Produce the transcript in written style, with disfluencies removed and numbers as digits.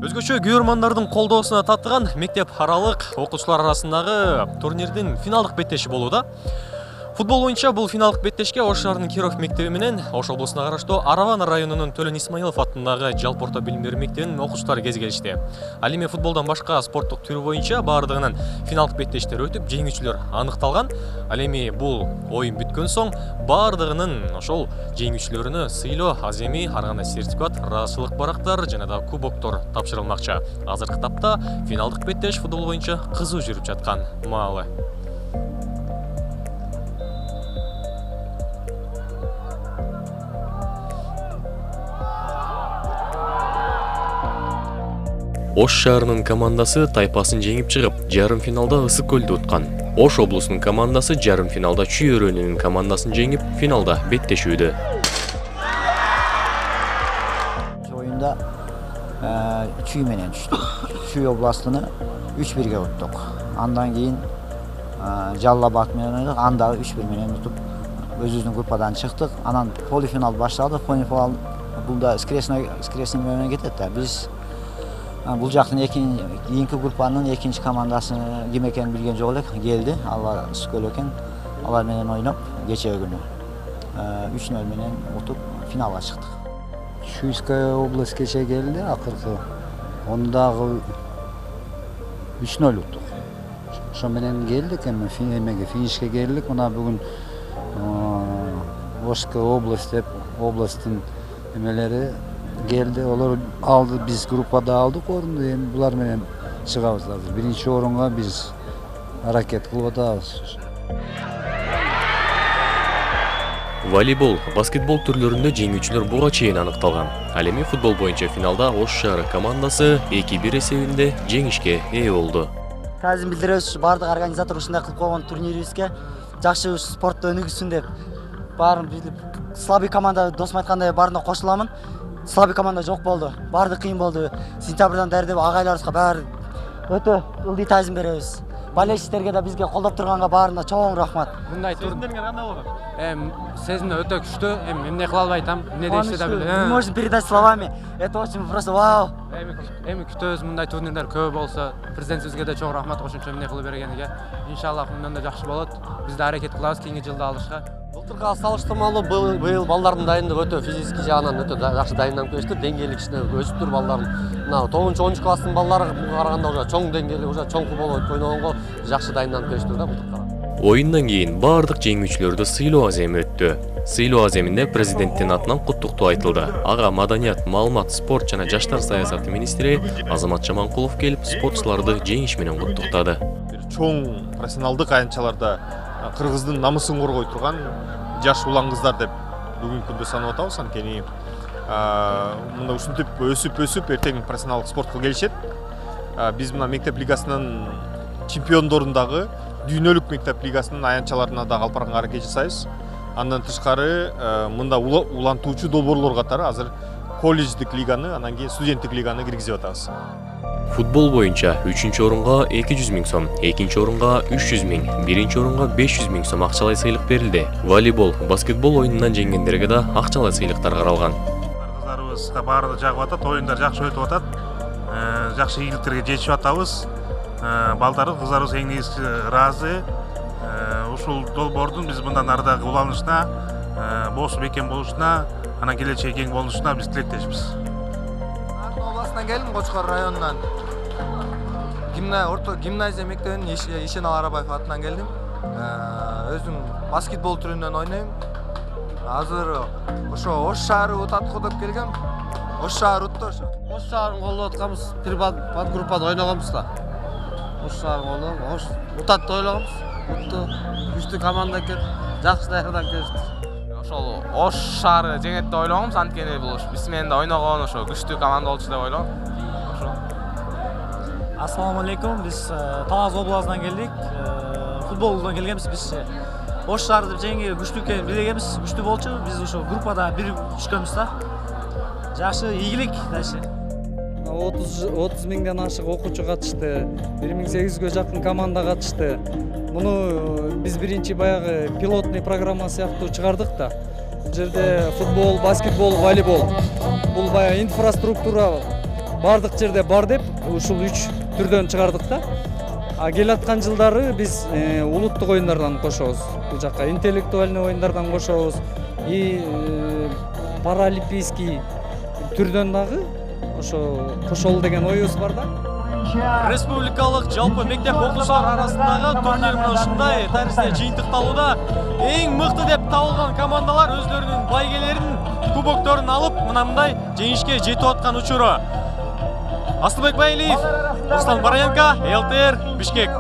Өзгөчө көрөрмандардын колдоосуна татыган мектеп аралык окуучулар арасындагы турнирдин финалдык беттеши болууда. Футбол боюнча бул финалдык беттешке Ош шаарынын Киров мектеби менен Ош облусуна караштуу Араван районунун Төлөн Исмаилов атындагы жалпы орто билим берүү мектебинин окуучулары кезигишти. Ал эми футболдон башка спорттук түрү боюнча баардыгынын финалдык беттештер өтүп, жеңүүчүлөр аныкталган. Ал эми бул оюн бүткөн соң баардыгынын ошол жеңүүчүлөрүнө сыйлоо, аземи, аргана сертификат, ыраазычылык барактар жана да кубоктор тапшырылмакчы. Азыркы тапта финалдык беттеш футбол боюнча кызуу жүрүп жаткан маалы. Ош шаарынын командасы тайпасын жеңип чыгып, жарым финалда Ысык көлдү уткан. Ош облусунун командасы жарым финалда Чүй өрөөнүнүн командасын жеңип, финалда беттешүүдө. Oyunda Çuy menен түштүк. Çuy областыны 3-1'ge uttuk. Andan keyin Жаллабад менен ойнадык. Анда 3-1 менен утуп, өзүбүздүн группадан чыктык. Анан полуфинал башталды. Полуфинал булда скресный менен кетет да. Биз бул жактын кийинки группанын экинчи командасы ким экенин билген жок элек. Келди. Алар Скөл экен. Алар менен ойноп, кечээ күнү 3-0 менен утуп финалга чыктык. Чуйская область кече келди, акыркы. Ондагы 3-0 уттук. Ошо менен келдик, эми финишке келдик. Мына бүгүн Ошская область деп областтын эмелери келди. Олар алды, биз группада алдык орунду. Эми булар менен чыгабыз азыр. Биринчи орунга биз аракет кылып атабыз. Волейбол, баскетбол түрлөрүндө жеңүүчүлөр буга чейин аныкталган. Ал эми футбол боюнча финалда Ош шаары командасы 2-1 эсебинде жеңишке ээ болду. Таазим билдиребиз, бардык организатор ушундай кылып койгон турнирибизге жакшы спортто өнүгүсүн деп. Баарын билип, слабый команда досум айткандай баарына кошуламын. Слабый команда жок болду. Баардык кыйын болду. Сентябрдан даярдап агайларыбызга баары өтө ылдый таазим беребиз. Болельщиктерге да бизге колдоп турганга баарына чоң рахмат. Мындай сезимдериңер кандай болду? Сезим өтө күчтүү. Эмне кыла албайтам. Эмне дешти да билбейм. Не можем передать словами. Это очень просто вау. Эми күтөбүз мындай турнирлер көп болсо, президентибизге да чоң рахмат кошумча эмне кылып бергениге. Иншаллах мындан да жакшы болот. Биз да аракет кылабыз кийинки жылда алышка. Былтырга салыштырмалуу быйыл балдардын дайындыгы өтө физический жагынан өтө жакшы дайынданып келишти. Деңгээлик ичинде өсүптүр балдардын. Мына 9-10 класстын балдары буга караганда уже чоң деңгээлик, уже чоң футбол ойногонго жакшы дайынданып келиштир да былтыркара. Оюндан кийин баардык жеңүүчүлөрдү сыйлоо аземи өттү. Сыйлоо аземинде президенттин атынан куттуктоо айтылды. Ага маданият, маалымат, спорт жана жаштар саясаты министри Азамат Жаманкулов келип, спортчуларды жеңиш менен куттуктады. Чоң профессионалдык аянтчаларда кыргыздын намысын коргой турган жаш улан кыздар деп бүгүнкү күндө санап атабыз. Анткени мына ушинтип өсүп эртең профессионалдык спортко келишет. Биз мына мектеп лигасынын чемпиондорундагы дүйнөлүк мектеп лигасынын аянтчаларына да алып барганга аракет жасайбыз. Андан тышкары мында улантуучу долбоорлор катары азыр колледждик лиганы, анан кийин студенттик лиганы киргизип атабыз. Футбол боюнча 3-чү орунга 200 000 сом, 2-чи орунга 300 000, 1-чи орунга 500 000 сом акчалай сыйлык берилди. Волейбол, баскетбол оюнунан жеңгендерге да акчалай сыйлыктар каралган. Кыздарыбызга баары жагып атат, оюндар жакшы өтүп атат. Жакшы ийгиликтерге жетишип атабыз. Балдары кыздарыбыз эң негизги ыраазы. Ушул долбоордун биз мындан ары дагы уланышына, боосу бекем болушуна, анан келечеги кең болушуна биз тилектешпиз. Ардын областынан келдим, Кочкор районунан. Гимназия мектебинин Ишенал Арабаев атынан келдим. Өзүм баскетбол түрүнөн ойнойм. Азыр ошо Ош шаары утаткы деп келгем. Ош шаары утту ошо. Ош шаарын колдоп атканбыз, бир подгруппада ойногонбуз да. Ош шаарын колдоп, Ош утатты ойлогонбуз. Утту, күчтүү команда экен, жакшы даярданып келишти. Ошол Ош шаары жеңет деп ойлогонбуз, анткени бул биз менен да ойногон ошо күчтүү команда болчу деп ойлогом. Ошо. Ассаламу алейкум, биз Талас областынан келдик. Футболдон келгенбиз биз. Ош шаары деп жеңги күчтүү экенин билгенбиз, күчтүү болчу. Биз ошо группада бир түшкөнбүз да. Жакшы ийгилик дальше. 30 миңден ашык окуучу катышты. 1800гө жакын команда катышты. Муну биз биринчи баягы пилотный программа сыяктуу чыгардык да. Бул жерде футбол, баскетбол, волейбол. Бул баягы инфраструктура бардык жерде бар деп ушул 3 түрдөн чыгардык да. Келаткан жылдары биз улуттук оюндардан кошобуз. Бул жакка интеллектуальный оюндардан кошобуз. И паралимпийский түрдөн дагы ошо кошолу деген оюбуз бар да. Республикалык жалпы мектеп окуучулар арасындагы турнир мына ушундай тарихта жыйынтыкталууда. Эң мыкты деп табылган командалар өзлөрүнүн байгелерин, кубокторун алып, мындай жеңишке жетип аткан учуру. Асылбек Байлиев, Руслан Бараенко, ЛТР, Бишкек.